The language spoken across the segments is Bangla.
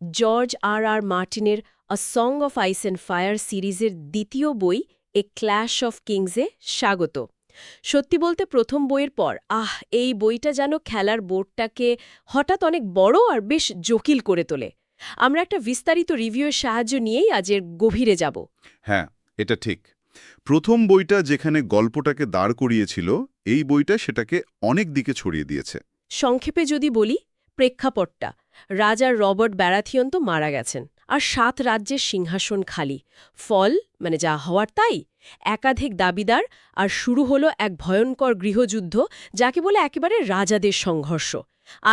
জর্জ আর মার্টিনের a song of ice and fire সিরিজের দ্বিতীয় বই এ ক্ল্যাশ অফ কিংসে স্বাগত। সত্যি বলতে প্রথম বইয়ের পর এই বইটা যেন খেলার বোর্ডটাকে হঠাৎ অনেক বড় আর বেশ জটিল করে তোলে। আমরা একটা বিস্তারিত রিভিউয়ের সাহায্য নিয়েই আজের গভীরে যাব। হ্যাঁ, এটা ঠিক। প্রথম বইটা যেখানে গল্পটাকে দাঁড় করিয়েছিল, এই বইটা সেটাকে অনেক দিকে ছড়িয়ে দিয়েছে। সংক্ষেপে যদি বলি, প্রেক্ষাপটটা রাজা রবার্ট ব্যারাথিয়ন তো মারা গেছেন, আর 7 রাজ্যের সিংহাসন খালি। ফল মানে যা হওয়ার তাই, একাধিক দাবিদার, আর শুরু হলো এক ভয়ঙ্কর গৃহযুদ্ধ, যাকে বলে একেবারে রাজাদের সংঘর্ষ।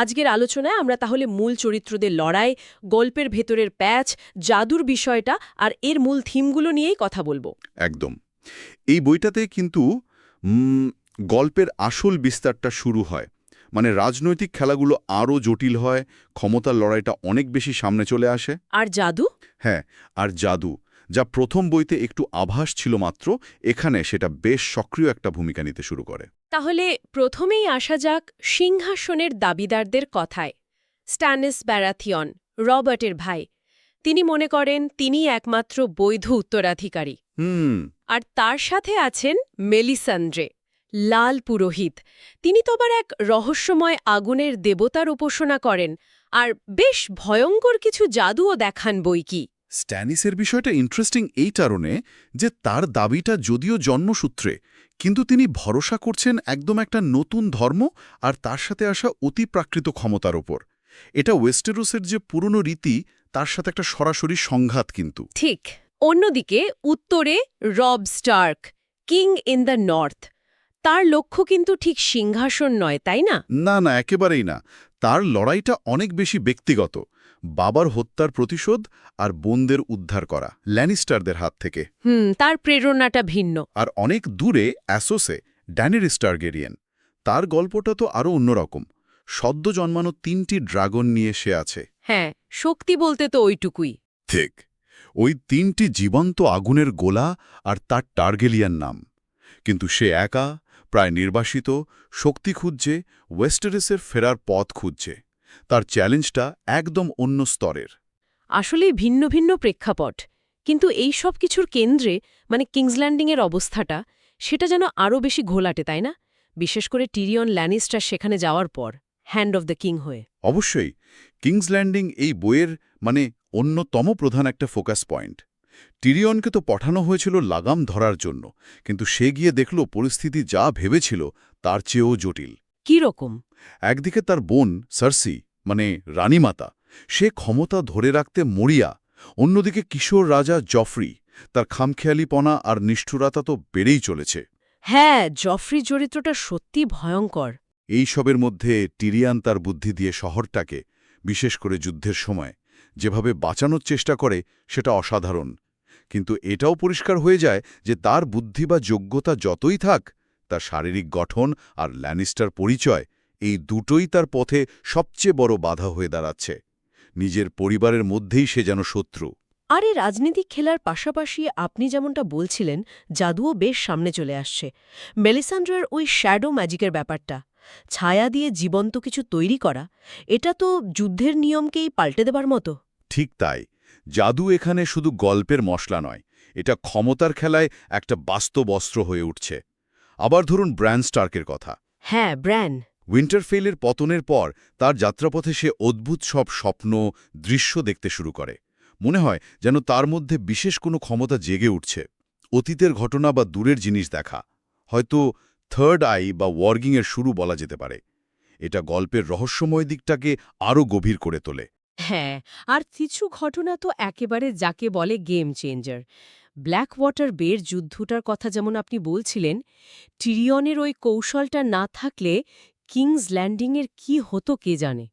আজকের আলোচনায় আমরা তাহলে মূল চরিত্রদের লড়াই, গল্পের ভেতরের প্যাচ, জাদুর বিষয়টা আর এর মূল থিমগুলো নিয়েই কথা বলবো। একদম। এই বইটাতে কিন্তু গল্পের আসল বিস্তারটা শুরু হয়। মানে রাজনৈতিক খেলাগুলো আরও জটিল হয়, ক্ষমতার লড়াইটা অনেক বেশি সামনে চলে আসে। আর জাদু? হ্যাঁ, আর জাদু, যা প্রথম বইতে একটু আভাস ছিল মাত্র, এখানে সেটা বেশ সক্রিয় একটা ভূমিকা নিতে শুরু করে। তাহলে প্রথমেই আসা যাক সিংহাসনের দাবিদারদের কথায়। স্ট্যানিস ব্যারাথিয়ন, রবার্টের ভাই, তিনি মনে করেন তিনি একমাত্র বৈধ উত্তরাধিকারী। আর তার সাথে আছেন মেলিসান্দ্রে, লাল পুরোহিত। তিনি তো আবার এক রহস্যময় আগুনের দেবতার উপাসনা করেন, আর বেশ ভয়ঙ্কর কিছু জাদুও দেখান বইকি। স্ট্যানিসের বিষয়টা ইন্টারেস্টিং এই কারণে যে তার দাবিটা যদিও জন্মসূত্রে, কিন্তু তিনি ভরসা করছেন একদম একটা নতুন ধর্ম আর তার সাথে আসা অতিপ্রাকৃত ক্ষমতার ওপর। এটা ওয়েস্টেরোসের যে পুরনো রীতি, তার সাথে একটা সরাসরি সংঘাত কিন্তু। ঠিক। অন্যদিকে উত্তরে Rob Stark, king in the north. তার লক্ষ্য কিন্তু ঠিক সিংহাসন নয়, তাই না? না না, একেবারেই না। তার লড়াইটা অনেক বেশি ব্যক্তিগত। বাবার হত্যার প্রতিশোধ আর বোনদের উদ্ধার করা ল্যানিস্টারদের হাত থেকে। তার প্রেরণাটা ভিন্ন। আর অনেক দূরে অ্যাসোসে ড্যানেরিস টারগেরিয়ান। তার গল্পটা তো আরও অন্যরকম। সদ্য জন্মানো 3টি ড্রাগন নিয়ে সে আছে। হ্যাঁ, শক্তি বলতে তো ওইটুকুই। ঠিক, ওই 3টি জীবন্ত আগুনের গোলা আর তার টার্গেলিয়ান নাম। কিন্তু সে একা, প্রায় নির্বাসিত, শক্তি খুঁজছে, ওয়েস্টেরেসের ফেরার পথ খুঁজছে। তার চ্যালেঞ্জটা একদম অন্য স্তরের। আসলেই ভিন্ন ভিন্ন প্রেক্ষাপট, কিন্তু এই সব কিছুর কেন্দ্রে মানে কিংস ল্যান্ডিংয়ের অবস্থাটা, সেটা যেন আরও বেশি ঘোলাটে, তাই না? বিশেষ করে টিরিয়ন ল্যানিস্টার সেখানে যাওয়ার পর, হ্যান্ড অফ দ্য কিং হয়ে। অবশ্যই কিংস ল্যান্ডিং এই বইয়ের অন্যতম প্রধান একটা ফোকাস পয়েন্ট। টিরিয়নকে তো পাঠানো হয়েছিল লাগাম ধরার জন্য, কিন্তু সে গিয়ে দেখল পরিস্থিতি যা ভেবেছিল তার চেয়েও জটিল। কি রকম? একদিকে তার বোন সার্সি, রানীমাতা, সে ক্ষমতা ধরে রাখতে মরিয়া। অন্যদিকে কিশোর রাজা জফ্রি, তার খামখেয়ালিপনা আর নিষ্ঠুরতা তো বেড়েই চলেছে। হ্যাঁ, জফ্রি চরিত্রটা সত্যি ভয়ঙ্কর। এই সবের মধ্যে টিরিয়ান তার বুদ্ধি দিয়ে শহরটাকে, বিশেষ করে যুদ্ধের সময়, যেভাবে বাঁচানোর চেষ্টা করে সেটা অসাধারণ। কিন্তু এটাও পরিষ্কার হয়ে যায় যে তার বুদ্ধি বা যোগ্যতা যতই থাক, তার শারীরিক গঠন আর ল্যানিস্টার পরিচয়, এই দুটোই তার পথে সবচেয়ে বড় বাধা হয়ে দাঁড়াচ্ছে। নিজের পরিবারের মধ্যেই সে যেন শত্রু। আর এই রাজনীতিক খেলার পাশাপাশি আপনি যেমনটা বলছিলেন, জাদুও বেশ সামনে চলে আসছে। মেলিসান্ড্রার ওই শ্যাডো ম্যাজিকের ব্যাপারটা, ছায়া দিয়ে জীবন্ত কিছু তৈরি করা, এটা তো যুদ্ধের নিয়মকেই পাল্টে দেবার মতো। ঠিক তাই, জাদু এখানে শুধু গল্পের মশলা নয়, এটা ক্ষমতার খেলায় একটা বাস্তব অস্ত্র হয়ে উঠছে। আবার ধরুন ব্র্যান স্টার্কের কথা। হ্যাঁ, ব্র্যান। উইন্টারফেলের পতনের পর তার যাত্রাপথে সে অদ্ভুত সব স্বপ্ন, দৃশ্য দেখতে শুরু করে। মনে হয় যেন তার মধ্যে বিশেষ কোনো ক্ষমতা জেগে উঠছে। অতীতের ঘটনা বা দূরের জিনিস দেখা, হয়তো থার্ড আই বা ওয়ার্গিংয়ের শুরু বলা যেতে পারে। এটা গল্পের রহস্যময় দিকটাকে আরও গভীর করে তোলে। হ্যাঁ, আর কিছু ঘটনা তো একেবারে যাকে বলে গেম চেঞ্জার। ব্ল্যাক ওয়াটার বের যুদ্ধটার কথা যেমন আপনি বলছিলেন, টিরিয়নের ওই কৌশলটা না থাকলে কিংস ল্যান্ডিংয়ের কি হতো কে জানে।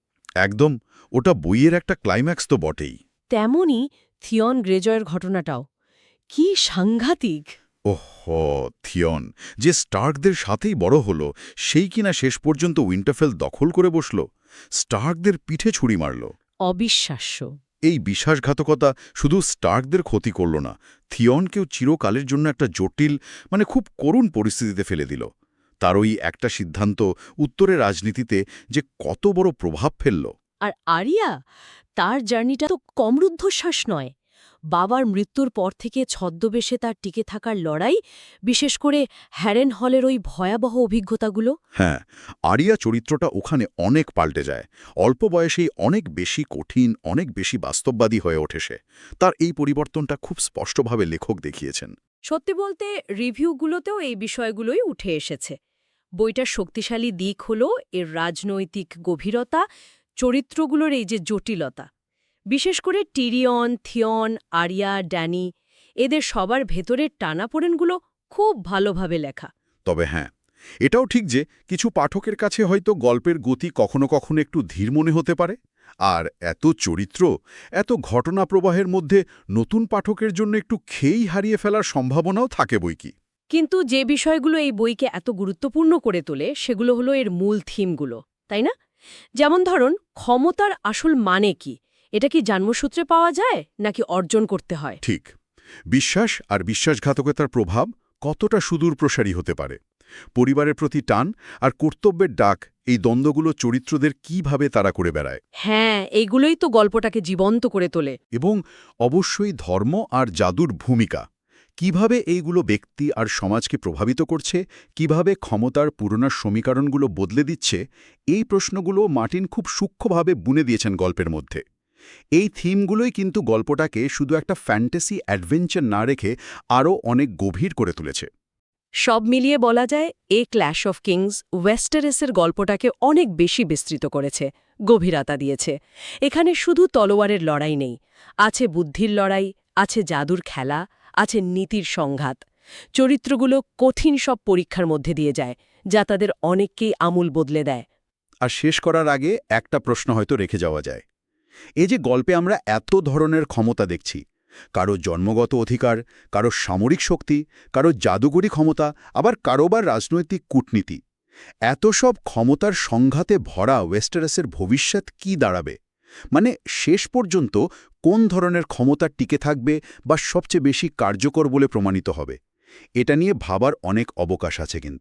একদম, ওটা বইয়ের একটা ক্লাইম্যাক্স তো বটেই। তেমনই থিয়ন গ্রেজয়ের ঘটনাটাও কি সাংঘাতিক। ওহো, থিয়ন, যে স্টার্কদের সাথেই বড় হলো, সেই কিনা শেষ পর্যন্ত উইন্টারফেল দখল করে বসল, স্টার্কদের পিঠে ছুরি মারল। অবিশ্বাস্য। এই বিশ্বাসঘাতকতা শুধু স্টার্কদের ক্ষতি করল না, থিয়নকেও চিরকালের জন্য একটা জটিল, খুব করুণ পরিস্থিতিতে ফেলে দিল। তার ওই একটা সিদ্ধান্ত উত্তরের রাজনীতিতে যে কত বড় প্রভাব ফেলল। আর আরিয়া, তার জার্নিটা তো কম রুদ্ধশ্বাস নয়। বাবার মৃত্যুর পর থেকে ছদ্মবেশে তার টিকে থাকার লড়াই, বিশেষ করে হ্যারেন হলের ওই ভয়াবহ অভিজ্ঞতাগুলো। হ্যাঁ, আরিয়া চরিত্রটা ওখানে অনেক পাল্টে যায়। অল্প বয়সেই অনেক বেশি কঠিন, অনেক বেশি বাস্তববাদী হয়ে ওঠে সে। তার এই পরিবর্তনটা খুব স্পষ্টভাবে লেখক দেখিয়েছেন। সত্যি বলতে রিভিউগুলোতেও এই বিষয়গুলোই উঠে এসেছে। বইটার শক্তিশালী দিক হল এর রাজনৈতিক গভীরতা, চরিত্রগুলোর এই যে জটিলতা। বিশেষ করে টিরিয়ন, থিয়ন, আরিয়া, ড্যানি, এদের সবার ভেতরের টানাপোড়েনগুলো খুব ভালোভাবে লেখা। তবে হ্যাঁ, এটাও ঠিক যে কিছু পাঠকের কাছে হয়তো গল্পের গতি কখনো কখনো একটু ধীর মনে হতে পারে। আর এত চরিত্র, এত ঘটনা প্রবাহের মধ্যে নতুন পাঠকের জন্য একটু খেই হারিয়ে ফেলার সম্ভাবনাও থাকে বইকি। কিন্তু যে বিষয়গুলো এই বইকে এত গুরুত্বপূর্ণ করে তোলে সেগুলো হলো এর মূল থিমগুলো, তাই না? যেমন ধরুন, ক্ষমতার আসল মানে কি? এটা কি জন্মসূত্রে পাওয়া যায় নাকি অর্জন করতে হয়? ঠিক, বিশ্বাস আর বিশ্বাসঘাতকতার প্রভাব কতটা সুদূরপ্রসারী হতে পারে। পরিবারের প্রতি টান আর কর্তব্যের ডাক, এই দ্বন্দ্বগুলো চরিত্রদের কিভাবে তারা করে বেড়ায়। হ্যাঁ, এইগুলোই তো গল্পটাকে জীবন্ত করে তোলে। এবং অবশ্যই ধর্ম আর জাদুর ভূমিকা, কিভাবে এইগুলো ব্যক্তি আর সমাজকে প্রভাবিত করছে, কিভাবে ক্ষমতার পুরনো সমীকরণগুলো বদলে দিচ্ছে, এই প্রশ্নগুলো মার্টিন খুব সূক্ষ্মভাবে বুনে দিয়েছেন গল্পের মধ্যে। এই থিমগুলোই কিন্তু গল্পটাকে শুধু একটা ফ্যান্টাসি অ্যাডভেঞ্চার না রেখে আরও অনেক গভীর করে তুলেছে। সব মিলিয়ে বলা যায়, এ ক্ল্যাশ অফ কিংস ওয়েস্টারেসের গল্পটাকে অনেক বেশি বিস্তৃত করেছে, গভীরতা দিয়েছে। এখানে শুধু তলোয়ারের লড়াই নেই, আছে বুদ্ধির লড়াই, আছে জাদুর খেলা, আছে নীতির সংঘাত। চরিত্রগুলো কঠিন সব পরীক্ষার মধ্যে দিয়ে যায়, যা তাদের অনেককেই আমূল বদলে দেয়। আর শেষ করার আগে একটা প্রশ্ন হয়তো রেখে যাওয়া যায়। এই যে গল্পে আমরা এত ধরনের ক্ষমতা দেখছি, কারো জন্মগত অধিকার, কারো সামরিক শক্তি, কারো জাদুকরী ক্ষমতা, আবার কারোবার রাজনৈতিক কূটনীতি, এত সব ক্ষমতার সংঘাতে ভরা ওয়েস্টারেসের ভবিষ্যৎ কি দাঁড়াবে? মানে শেষ পর্যন্ত কোন ধরনের ক্ষমতা টিকে থাকবে বা সবচেয়ে বেশি কার্যকর বলে প্রমাণিত হবে? এটা নিয়ে ভাবার অনেক অবকাশ আছে কিন্তু।